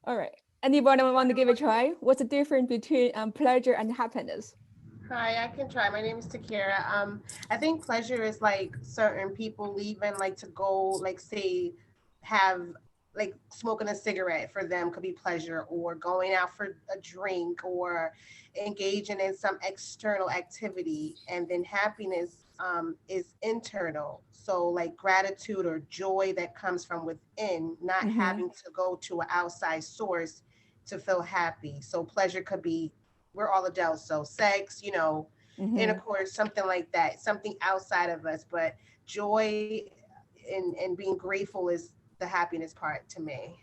All right. Anybody want to give a try? What's the difference between pleasure and happiness? Hi, I can try. My name is Takira. I think pleasure is like certain people leaving, like to go, like say, have like smoking a cigarette for them could be pleasure, or going out for a drink, or engaging in some external activity. And then happiness is internal. So like gratitude or joy that comes from within, not Mm-hmm. having to go to an outside source to feel happy. So pleasure could be, we're all adults, so sex, Mm-hmm. intercourse, something like that, something outside of us. But joy and being grateful is the happiness part to me.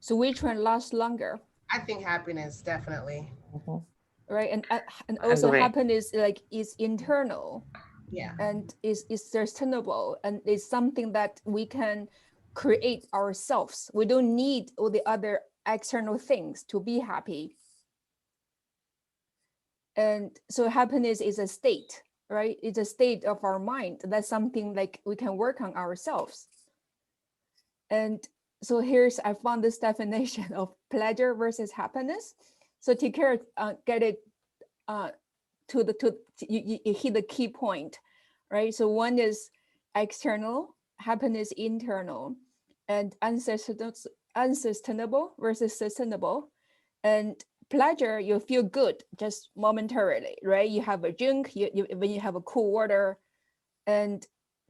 So which one lasts longer, I think happiness, definitely. Mhm. right? And I also agree. happiness like is internal Yeah. and is sustainable and is something that we can create ourselves. We don't need all the other external things to be happy. And so happiness is a state, right? It's a state of our mind. That's something like we can work on ourselves. And so here's, I found this definition of pleasure versus happiness. So take care, get it uh, you hit the key point, right? So one is external, happiness internal, and unsustainable versus sustainable. And pleasure, you feel good just momentarily, right? You have a drink, when you have a cool water, and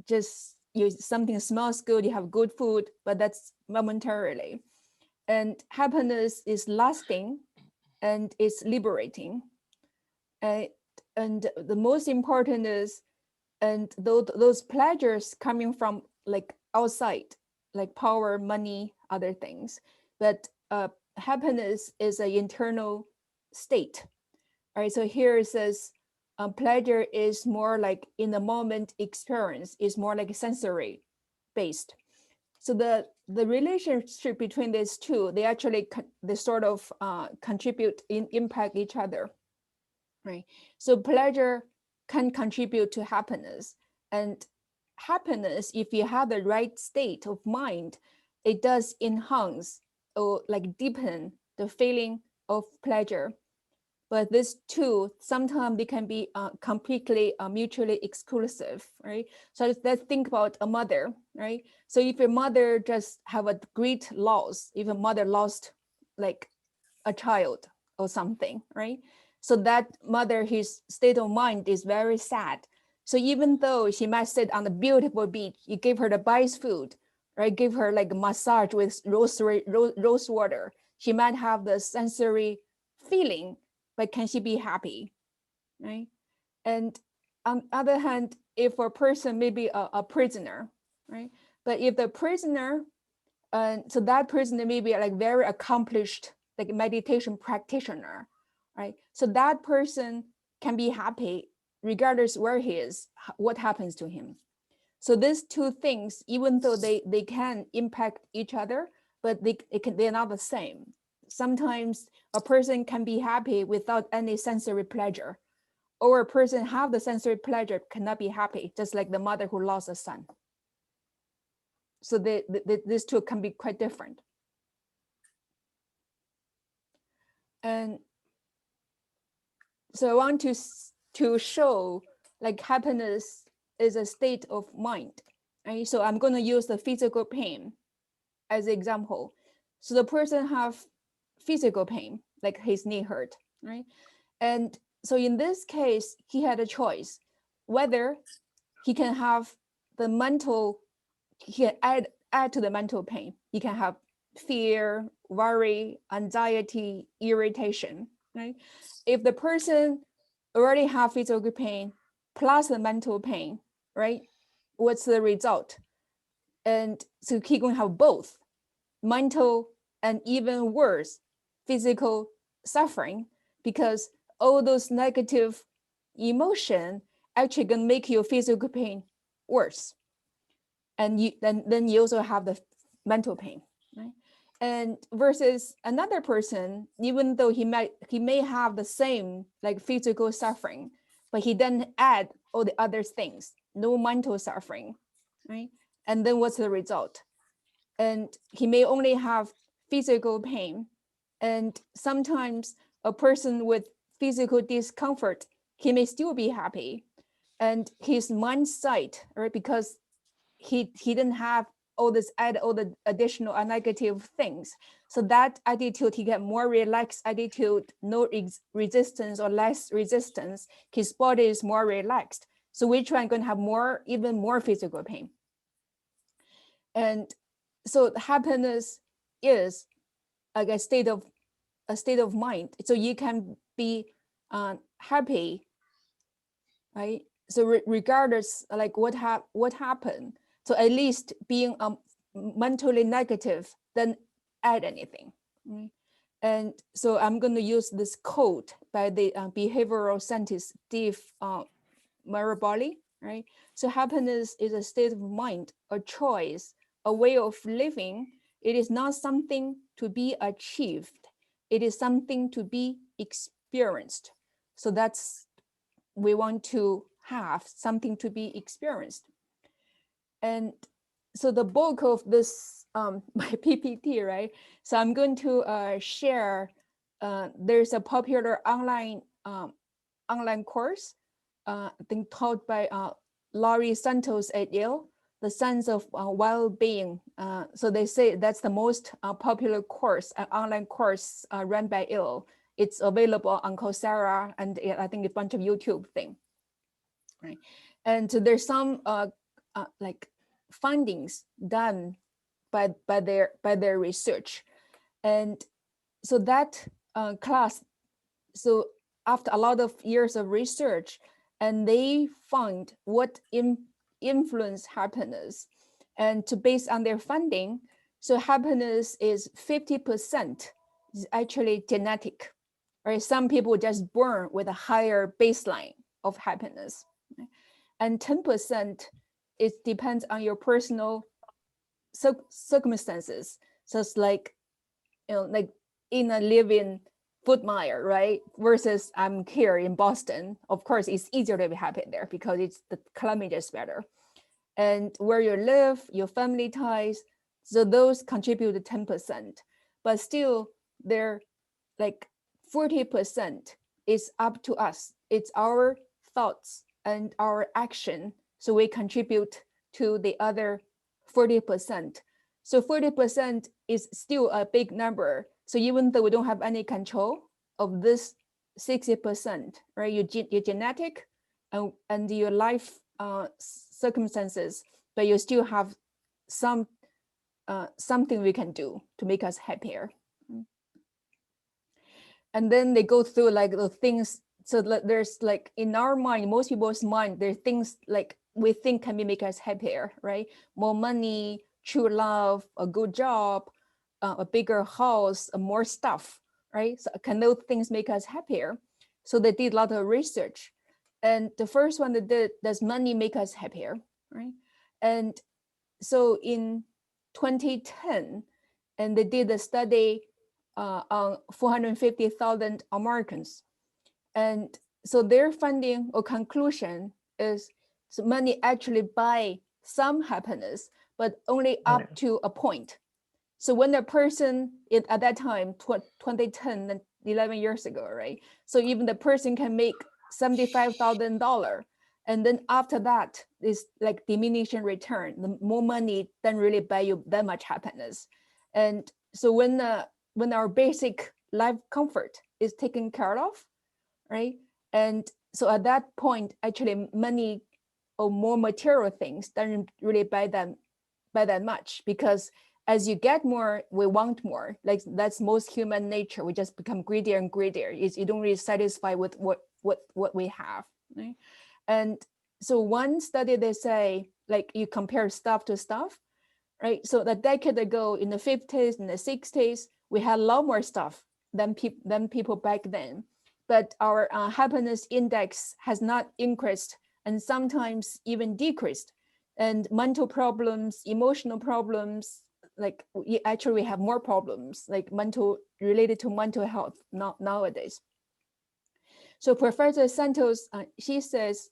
just you something smells good, you have good food, but that's momentarily. And happiness is lasting and it's liberating. And, and the most important is, and those pleasures coming from like outside, like power, money, other things. But happiness is an internal state. All right, so here it says pleasure is more like in the moment experience, is more like sensory based. So the relationship between these two, they actually they sort of contribute impact each other, right? So pleasure can contribute to happiness, and happiness, if you have the right state of mind, it does enhance or like deepen the feeling of pleasure. But these two sometimes they can be completely mutually exclusive, right? So let's think about a mother, right? So if your mother just have a great loss, if a mother lost like a child or something, right? So that mother, his state of mind is very sad. So even though she might sit on the beautiful beach, you give her the best food, right? Give her like a massage with rose water. She might have the sensory feeling, but can she be happy, right? And on the other hand, if a person may be a prisoner, right? But if the prisoner, so that prisoner may be like very accomplished, like meditation practitioner, right? So that person can be happy regardless where he is, what happens to him. So these two things, even though they can impact each other, but they're not the same. Sometimes a person can be happy without any sensory pleasure, or a person have the sensory pleasure cannot be happy, just like the mother who lost a son. So these two can be quite different. And so I want to show like happiness is a state of mind, right? So I'm going to use the physical pain as an example. So the person have physical pain, like his knee hurt, right? And so in this case, he had a choice whether he can have the mental, he can add to the mental pain. He can have fear, worry, anxiety, irritation, right? If the person already have physical pain plus the mental pain, right? What's the result? And so he going to have both mental and even worse, physical suffering, because all those negative emotion actually gonna make your physical pain worse. And then you also have the mental pain, right? And versus another person, even though he may have the same like physical suffering, but he then add all the other things, no mental suffering, right? And then what's the result? And he may only have physical pain, And sometimes a person with physical discomfort, he may still be happy. And his mindset, right, because he didn't have all the additional negative things. So that attitude, he get more relaxed attitude, no resistance or less resistance. His body is more relaxed. So which one going to have even more physical pain? And so happiness is like a state of mind. So you can be happy, right? So regardless, like what happened. So at least being mentally negative, then add anything. Right? And so I'm going to use this quote by the behavioral scientist Steve Maraboli, right? So happiness is a state of mind, a choice, a way of living. It is not something to be achieved. It is something to be experienced. So we want to have something to be experienced. And so the bulk of this my PPT, right? So I'm going to share. There's a popular online course, I think taught by Laurie Santos at Yale, The Science of Well-Being. So they say that's the most popular course, online course run by Yale. It's available on Coursera, and I think a bunch of YouTube thing, right? And so there's some like findings done by their research, and so that class. So after a lot of years of research, and they found what influence happiness, and to based on their finding, so happiness is 50% is actually genetic, right? Some people just born with a higher baseline of happiness, right? And 10% it depends on your personal circumstances. So it's like, like in a living Fort Myers, right? Versus I'm here in Boston. Of course, it's easier to be happy there because the climate is better. And where you live, your family ties, so those contribute to 10%. But still, they're like 40% is up to us. It's our thoughts and our action. So we contribute to the other 40%. So 40% is still a big number. So even though we don't have any control of this 60%, right? Your genetic and your life circumstances, but you still have something we can do to make us happier. And then they go through like the things. So there's like in our mind, most people's mind, there are things like we think can make us happier, right? More money, true love, a good job, a bigger house, more stuff, right? So can those things make us happier? So they did a lot of research. And the first one they did, does money make us happier, right? And so in 2010, and they did a study on 450,000 Americans. And so their finding or conclusion is so money actually buy some happiness, but only up to a point. So when a person at that time, 2010 and 11 years ago, right? So even the person can make $75,000. And then after that is like diminishing return. The more money doesn't really buy you that much happiness. And so when our basic life comfort is taken care of, right? And so at that point, actually money or more material things doesn't really buy that much, because as you get more, we want more. Like that's most human nature. We just become greedier and greedier. You don't really satisfy with what we have, right? And so one study, they say, like you compare stuff to stuff, right? So a decade ago in the 50s and the 60s, we had a lot more stuff than people back then. But our happiness index has not increased and sometimes even decreased. And mental problems, emotional problems, like we have more problems, like related to mental health nowadays. So Professor Santos, she says,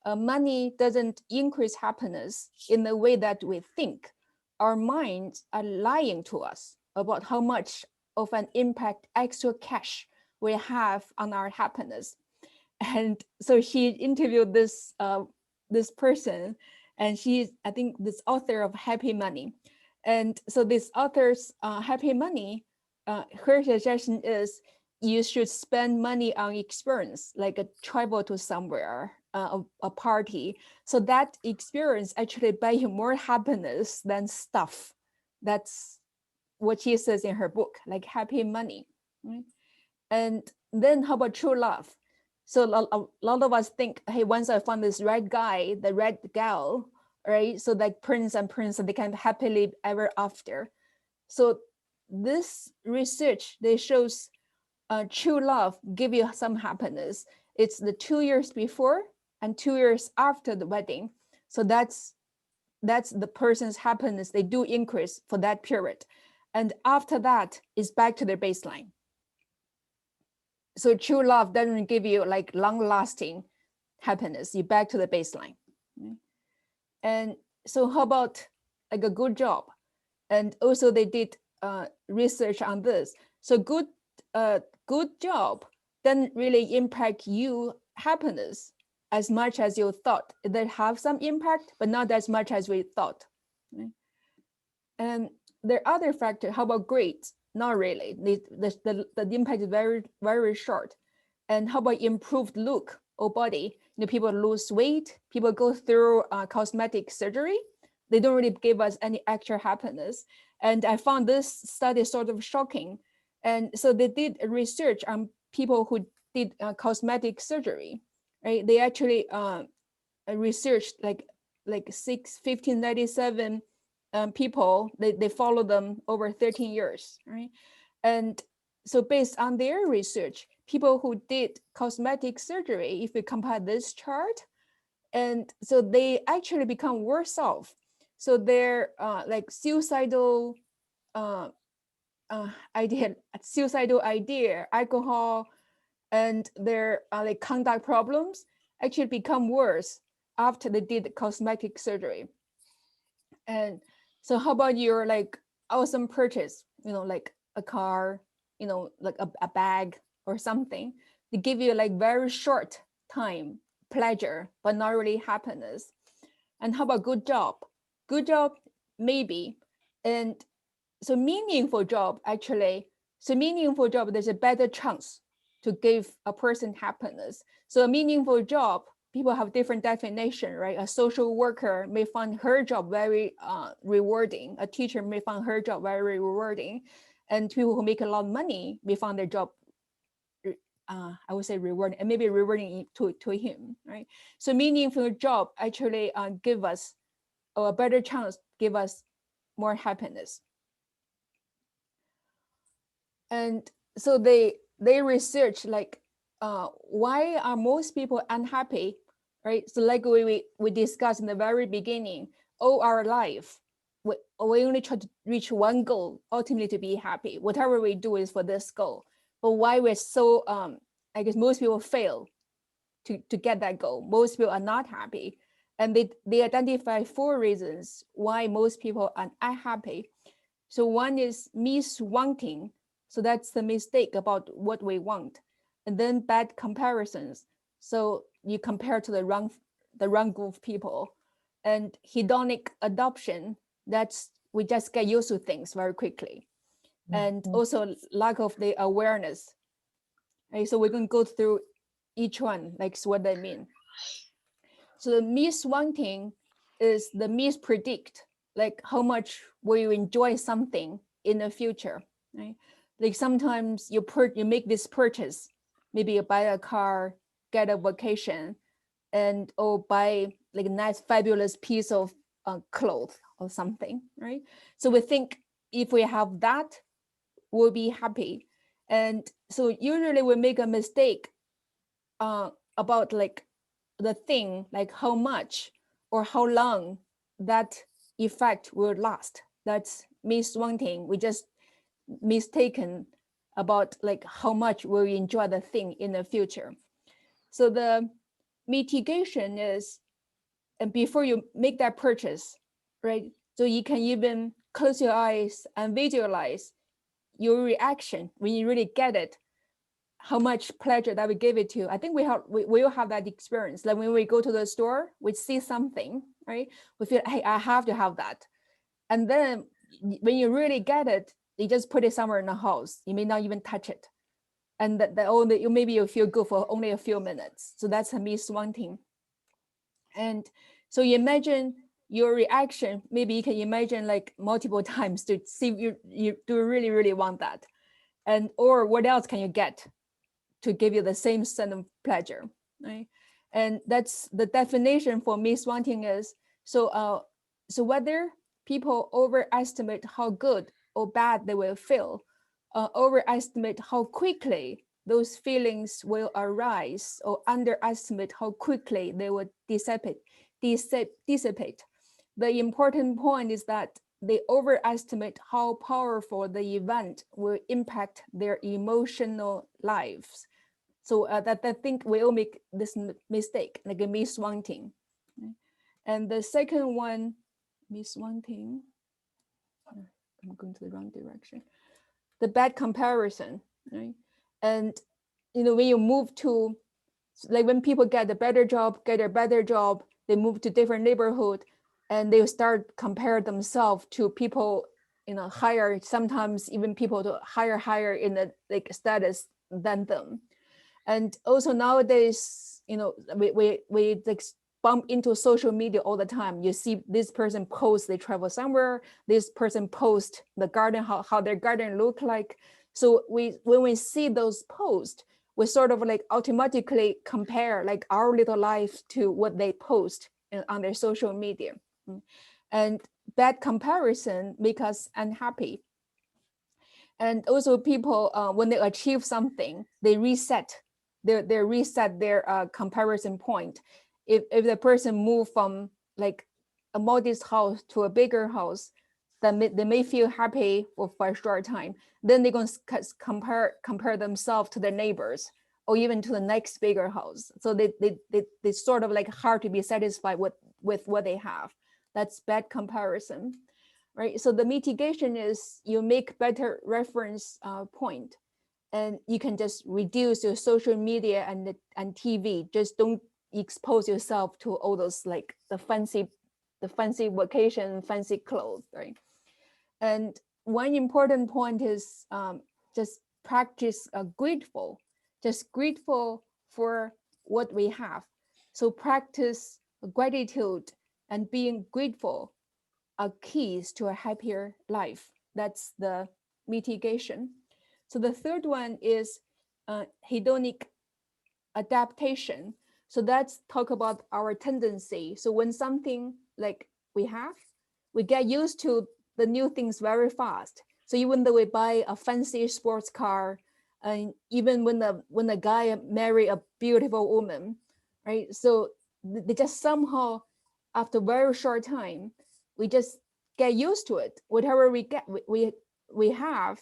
money doesn't increase happiness in the way that we think. Our minds are lying to us about how much of an impact extra cash we have on our happiness. And so she interviewed this this person, and she's, I think, this author of Happy Money. And so this author's Happy Money, her suggestion is you should spend money on experience, like a travel to somewhere, a party. So that experience actually buy you more happiness than stuff. That's what she says in her book, like Happy Money. Right? And then how about true love? So a lot of us think, hey, once I found this right guy, the right gal, right? So like prince and princess, they can happily ever after. So this research, they shows true love give you some happiness. It's the 2 years before and 2 years after the wedding. So that's the person's happiness. They do increase for that period. And after that, it's back to their baseline. So true love doesn't give you like long-lasting happiness. You're back to the baseline. And so how about like a good job? And also they did research on this. So good job doesn't really impact you happiness as much as you thought. They have some impact, but not as much as we thought. And there are other factors. How about grades? Not really. The impact is very, very short. And how about improved look or body? You know, people lose weight, people go through cosmetic surgery. They don't really give us any extra happiness. And I found this study sort of shocking. And so they did research on people who did cosmetic surgery, right? They actually researched like 1597 people. They follow them over 13 years, right? And so based on their research, people who did cosmetic surgery, if we compare this chart, and so they actually become worse off. So their like suicidal idea, alcohol, and their like conduct problems actually become worse after they did cosmetic surgery. And so how about your like awesome purchase, you know, like a car, you know, like a bag or something? They give you like very short time pleasure, but not really happiness. And how about good job? Good job, maybe. And so meaningful job, actually, there's a better chance to give a person happiness. So a meaningful job, people have different definition, right? A social worker may find her job very rewarding. A teacher may find her job very rewarding. And people who make a lot of money may find their job, I would say rewarding, and maybe rewarding to him, right? So meaningful job actually give us a better chance, give us more happiness. And so they research like why are most people unhappy, right? So like we discussed in the very beginning, all our life we only try to reach one goal, ultimately to be happy. Whatever we do is for this goal. But why we're so I guess most people fail to get that goal. Most people are not happy. And they identify 4 reasons why most people are unhappy. So one is miswanting. So that's the mistake about what we want. And then bad comparisons. So you compare to the wrong group of people. And hedonic adoption, that's we just get used to things very quickly. And also lack of the awareness. Right? So we're going to go through each one, like so what they mean. So the miswanting is the mispredict, like how much will you enjoy something in the future, right? Like sometimes you make this purchase, maybe you buy a car, get a vacation, and or buy like a nice fabulous piece of clothes or something, right? So we think if we have that, we'll be happy. And so usually we make a mistake about like the thing, like how much or how long that effect will last. That's miswanting. We just mistaken about like how much will you enjoy the thing in the future. So the mitigation is, and before you make that purchase, right? So you can even close your eyes and visualize your reaction when you really get it, how much pleasure that would give it to you. I think we all have that experience. Like when we go to the store, we see something, right? We feel, hey, I have to have that. And then when you really get it, you just put it somewhere in the house. You may not even touch it. And that only maybe you feel good for only a few minutes. So that's a miss wanting. And so you imagine your reaction. Maybe you can imagine like multiple times to see if you do really, really want that. And or what else can you get to give you the same sense of pleasure, right? And that's the definition for miss wanting is, so whether people overestimate how good or bad they will feel, overestimate how quickly those feelings will arise, or underestimate how quickly they will dissipate. The important point is that they overestimate how powerful the event will impact their emotional lives. So that I think we all make this mistake, like a miss wanting. And the second one, miss wanting, I'm going to the wrong direction. The bad comparison, right? And when you move to, like when people get a better job, they move to different neighborhood, and they start compare themselves to people, higher, sometimes even people to higher in the like status than them. And also nowadays, we like bump into social media all the time. You see this person post they travel somewhere, this person post the garden, how their garden look like. So when we see those posts, we sort of like automatically compare like our little life to what they post on their social media. And bad comparison make us unhappy. And also people, when they achieve something, they reset their comparison point. If the person move from like a modest house to a bigger house, then they may feel happy for a short time. Then they're going to compare themselves to their neighbors, or even to the next bigger house. So they sort of like hard to be satisfied with what they have. That's bad comparison, right? So the mitigation is you make better reference point, and you can just reduce your social media and TV. Just don't expose yourself to all those like the fancy vacation, fancy clothes, right? And one important point is just practice grateful, just grateful for what we have. So practice gratitude and being grateful are keys to a happier life. That's the mitigation. So the third one is hedonic adaptation. So that's talk about our tendency. So when something like we get used to the new things very fast. So even though we buy a fancy sports car, and even when the guy marry a beautiful woman, right? So they just somehow, after a very short time, we just get used to it. Whatever we get, we have,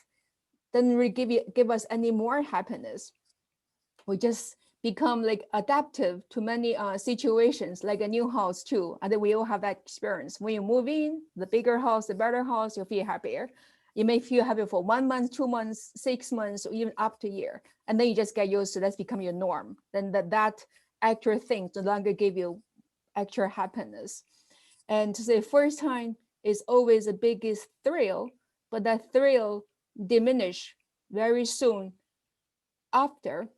doesn't really give us any more happiness. We just become like adaptive to many situations, like a new house too. And then we all have that experience. When you move in, the bigger house, the better house, you feel happier. You may feel happy for 1 month, 2 months, 6 months, or even up to a year. And then you just get used to that's become your norm. Then that actual thing no longer give you actual happiness. And to say first time is always the biggest thrill, but that thrill diminish very soon after.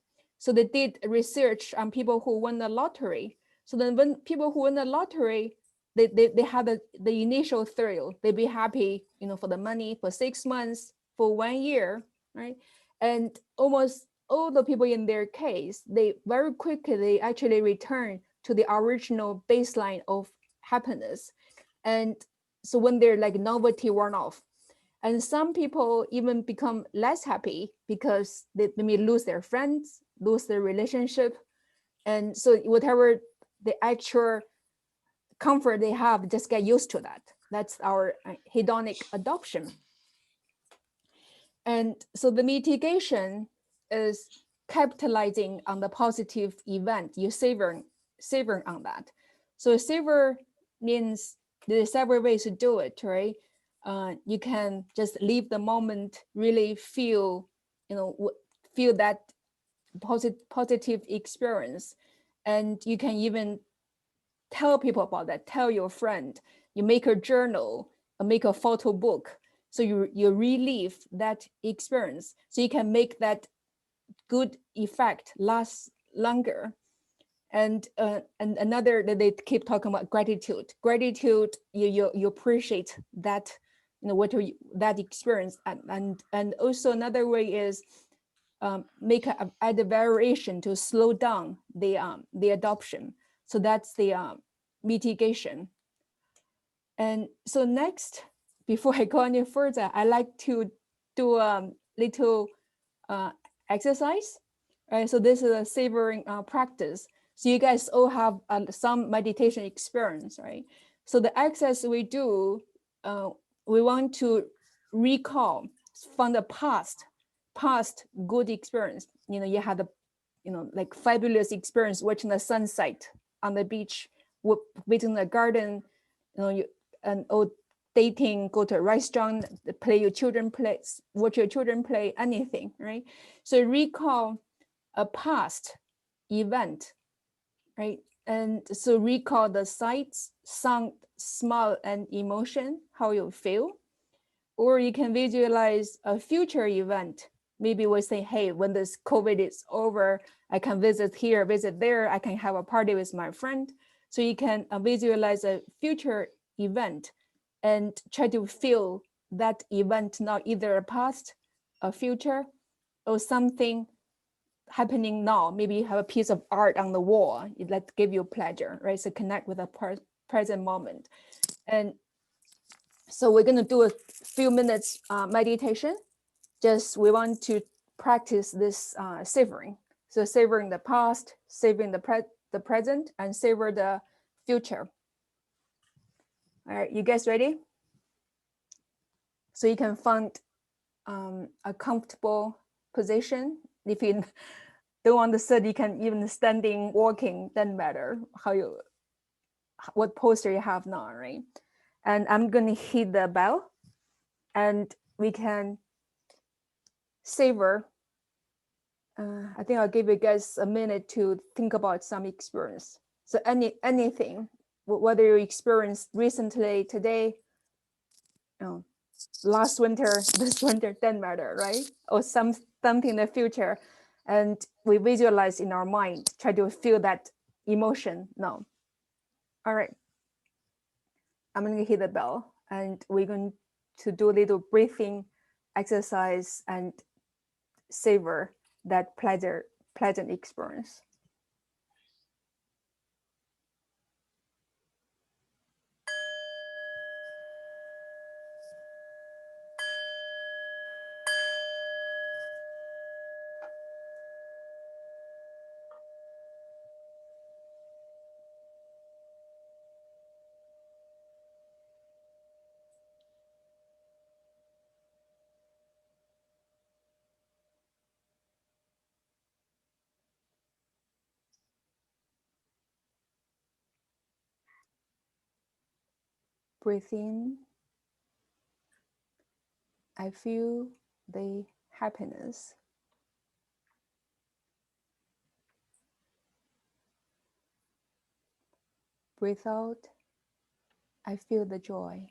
So they did research on people who won the lottery. So then when people who win the lottery, they had the initial thrill. They be happy, for the money for 6 months, for 1 year, right? And almost all the people in their case, they very quickly, they actually return to the original baseline of happiness. And so when their like novelty worn off, and some people even become less happy because they may lose their friends, lose their relationship. And so whatever the actual comfort they have, just get used to that. That's our hedonic adoption. And so the mitigation is capitalizing on the positive event, you savoring on that. So savor means there's several ways to do it, right? you can just leave the moment, really feel, feel that positive experience. And you can even tell people about that, tell your friend, you make a journal, make a photo book. So you relive that experience. So you can make that good effect last longer. And another that they keep talking about gratitude. Gratitude, you appreciate that, that experience. And also another way is make add a variation to slow down the adoption. So that's the mitigation. And so next, before I go any further, I like to do a little exercise. Right, so this is a savoring practice. So you guys all have some meditation experience, right? So the exercise we do, we want to recall from the past good experience. You had a, like fabulous experience watching the sunset on the beach, within the garden, or dating, go to a restaurant, play your children play, watch your children play, anything, right? So recall a past event, right? And so recall the sights, sound, smell, and emotion, how you feel. Or you can visualize a future event. Maybe we say, hey, when this COVID is over, I can visit here, visit there, I can have a party with my friend. So you can visualize a future event and try to feel that event, not either a past, a future, or something happening now. Maybe you have a piece of art on the wall, that give you pleasure, right? So connect with a present moment. And so we're gonna do a few minutes meditation. Just we want to practice this savoring. So savoring the past, savoring the present, and savor the future. All right, you guys ready? So you can find a comfortable position. If you don't want to sit, you can even standing, walking, doesn't matter what posture you have now, right? And I'm gonna hit the bell, and we can savor. I think I'll give you guys a minute to think about some experience. So anything, whether you experienced recently, today, last winter, this winter, doesn't matter, right? Or something in the future, and we visualize in our mind, try to feel that emotion now. All right, I'm gonna hit the bell, and we're going to do a little breathing exercise and savor that pleasant experience. Breathe in. I feel the happiness. Breathe out. I feel the joy.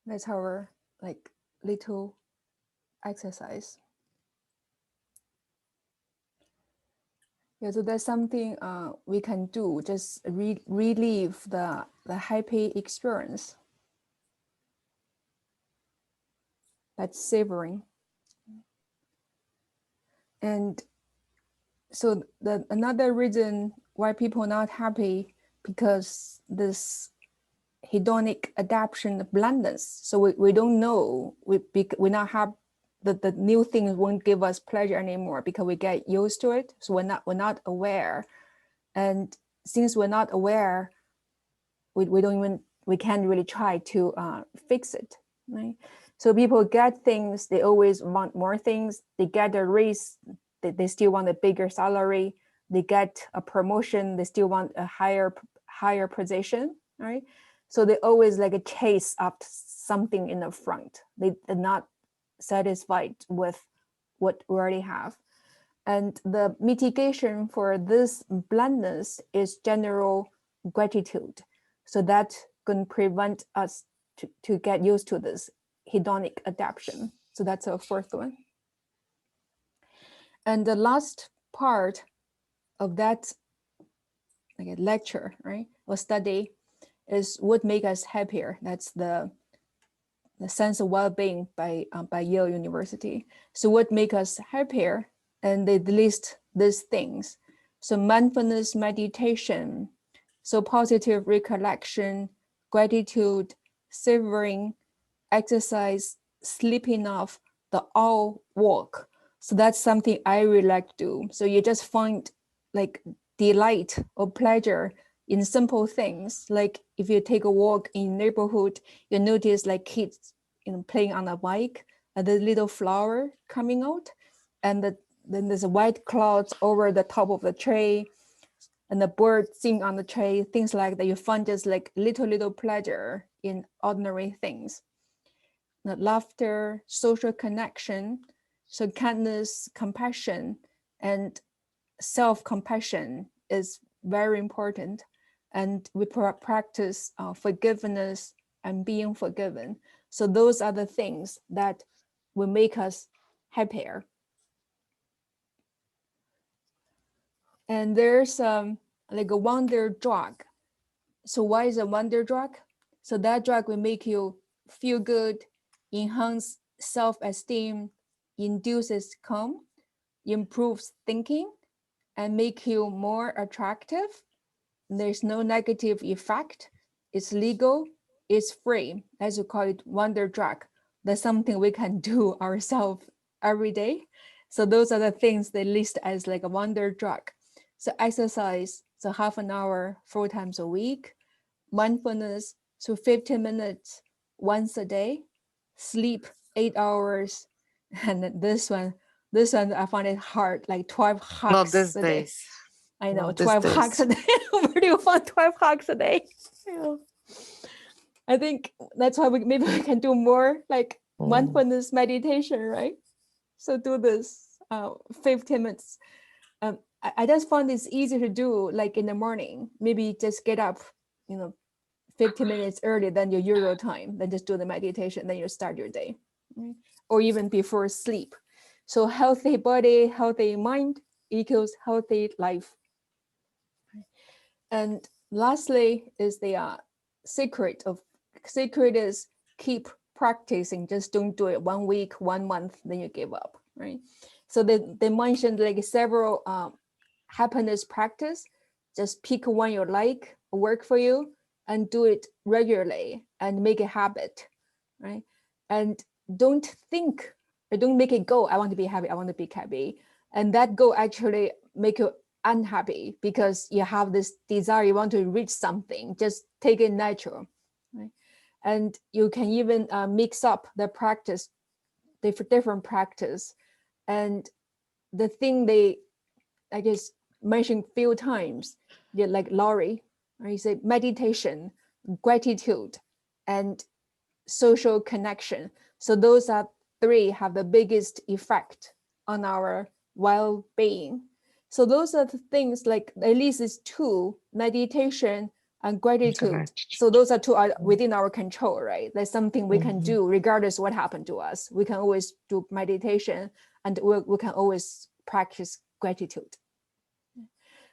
That's our like little exercise. Yeah, so that's something we can do, just relieve the happy experience. That's savoring. And so another reason why people are not happy, because this hedonic adaptation of blandness. So we don't know, we not have the new things won't give us pleasure anymore because we get used to it. So we're not aware. And since we're not aware, we can't really try to fix it, right? So people get things, they always want more things. They get a raise, they still want a bigger salary. They get a promotion, they still want a higher position, right? So they always like chase up something in the front. They're not satisfied with what we already have. And the mitigation for this blandness is general gratitude. So that can prevent us to get used to this hedonic adaptation. So that's a fourth one. And the last part of that like a lecture, right, or study is what makes us happier. That's the sense of well-being by Yale University. So what makes us happier? And they list these things. So mindfulness meditation, so positive recollection, gratitude, savoring, exercise, sleep enough, the all work. So that's something I really like to do. So you just find like delight or pleasure in simple things. Like if you take a walk in neighborhood, you notice like kids, playing on a bike, and the little flower coming out, and then there's white clouds over the top of the tree, and the bird sing on the tree, things like that. You find just like little pleasure in ordinary things. The laughter, social connection, so kindness, compassion, and self-compassion is very important. And we practice forgiveness and being forgiven. So those are the things that will make us happier. And there's like a wonder drug. So why is a wonder drug? So that drug will make you feel good, enhance self-esteem, induces calm, improves thinking, and make you more attractive. There's no negative effect. It's legal, it's free, as you call it, wonder drug. That's something we can do ourselves every day. So those are the things they list as like a wonder drug. So exercise, so half an hour, 4 times a week. Mindfulness, so 15 minutes once a day. Sleep 8 hours. And this one I find it hard, like 12 Not hugs these a day. days. I know, Not these 12 hugs a days. day. Where do you find 12 hugs a day? Yeah. I think that's why maybe we can do more like mindfulness meditation, right? So do this 15 minutes. I just found it's easy to do like in the morning. Maybe just get up, 15 minutes earlier than your usual time, then just do the meditation, then you start your day, right? Or even before sleep. So healthy body, healthy mind equals healthy life. And lastly is the secret is keep practicing. Just don't do it 1 week, 1 month, then you give up, right? So they mentioned like several happiness practice. Just pick one you like, work for you, and do it regularly and make a habit, right? And don't think, or don't make it go, I want to be happy, I want to be happy. And that goal actually make you unhappy because you have this desire, you want to reach something. Just take it natural, right? And you can even mix up the practice, different practice. And the thing I guess mentioned few times, like Laurie, right? You say meditation, gratitude, and social connection. So those are 3 have the biggest effect on our well-being. So those are the things, like at least it's 2, meditation and Thanks so gratitude. much. So those are two are within our control, right? There's something we can do regardless what happened to us. We can always do meditation, and we can always practice gratitude.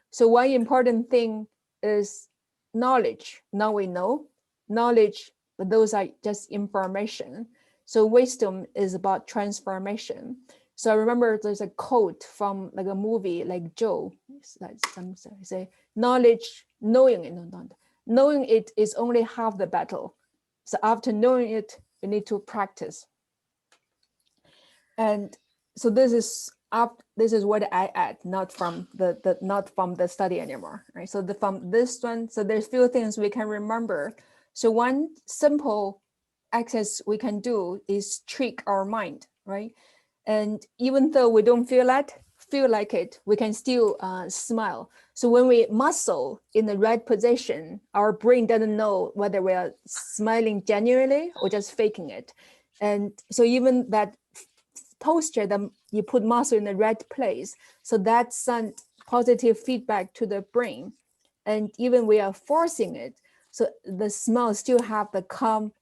So one important thing is knowledge. Now we know knowledge, but those are just information. So wisdom is about transformation. So I remember there's a quote from like a movie like Joe. Say knowledge, knowing it is only half the battle. So after knowing it, you need to practice. And so this is what I add, not from the study anymore, right? So from this one, so there's few things we can remember. So one simple exercise we can do is trick our mind, right? And even though we don't feel like it, we can still smile. So when we muscle in the right position, our brain doesn't know whether we are smiling genuinely or just faking it. And so even that posture, that you put muscle in the right place, so that sends positive feedback to the brain. And even we are forcing it, so the smile still have the calm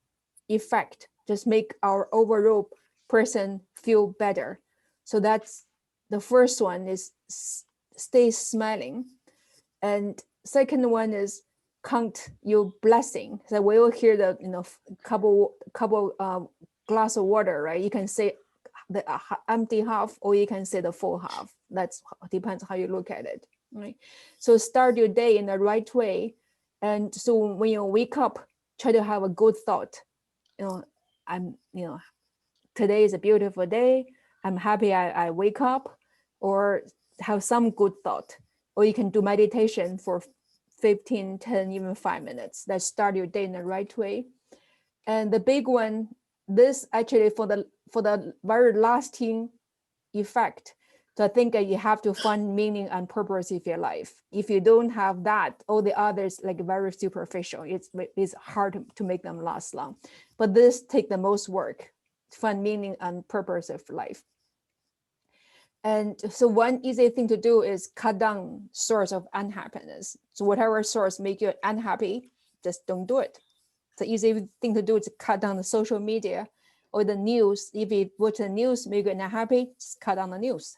effect, just make our overall person feel better. So that's the first one, is stay smiling. And second one is count your blessing. So we will hear the couple glass of water, right? You can say the empty half, or you can say the full half. That's depends how you look at it, right? So start your day in the right way. And so when you wake up, try to have a good thought. Today is a beautiful day. I'm happy I wake up, or have some good thought. Or you can do meditation for 15, 10, even 5 minutes. That start your day in the right way. And the big one, this actually for the very lasting effect. So I think you have to find meaning and purpose in your life. If you don't have that, all the others like very superficial. It's hard to make them last long. But this take the most work, to find meaning and purpose of life. And so one easy thing to do is cut down source of unhappiness. So whatever source make you unhappy, just don't do it. The easy thing to do is cut down the social media or the news. If you watch the news make you unhappy, just cut down the news.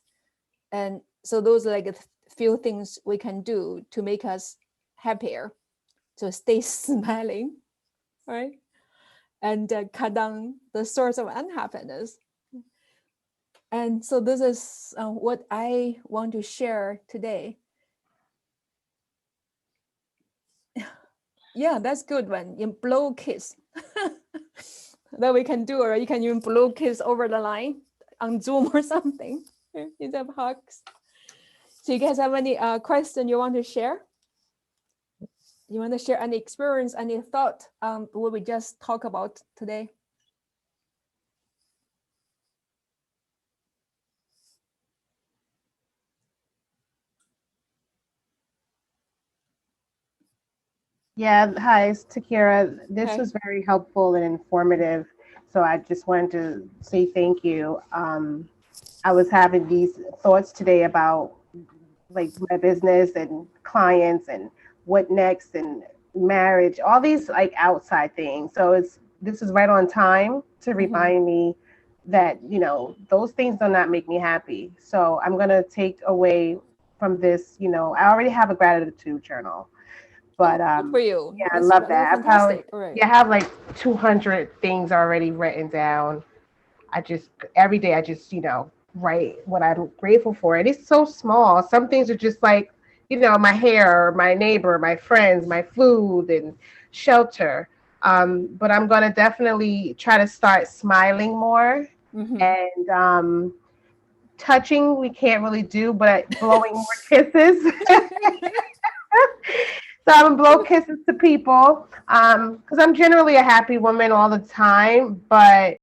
And so those are like a few things we can do to make us happier. So stay smiling, right? And cut down the source of unhappiness. And so this is what I want to share today. Yeah, that's good one. You blow kiss. That we can do, or you can even blow kiss over the line on Zoom or something. You have hugs. So you guys have any question you want to share? You want to share any experience, any thought what we just talked about today? Yeah, hi, it's Takira. This Hi. was very helpful and informative. So I just wanted to say thank you. I was having these thoughts today about like my business and clients and what next and marriage, all these like outside things. So this is right on time to remind me that, those things do not make me happy. So I'm going to take away from this, I already have a gratitude journal. But good for you. yeah, I love that. I probably Fantastic. All right. I have like 200 things already written down. Every day I just, write what I'm grateful for. And it's so small. Some things are just like, my hair, my neighbor, my friends, my food and shelter. But I'm going to definitely try to start smiling more. And touching we can't really do, but blowing more kisses. So I'm gonna blow kisses to people because I'm generally a happy woman all the time, but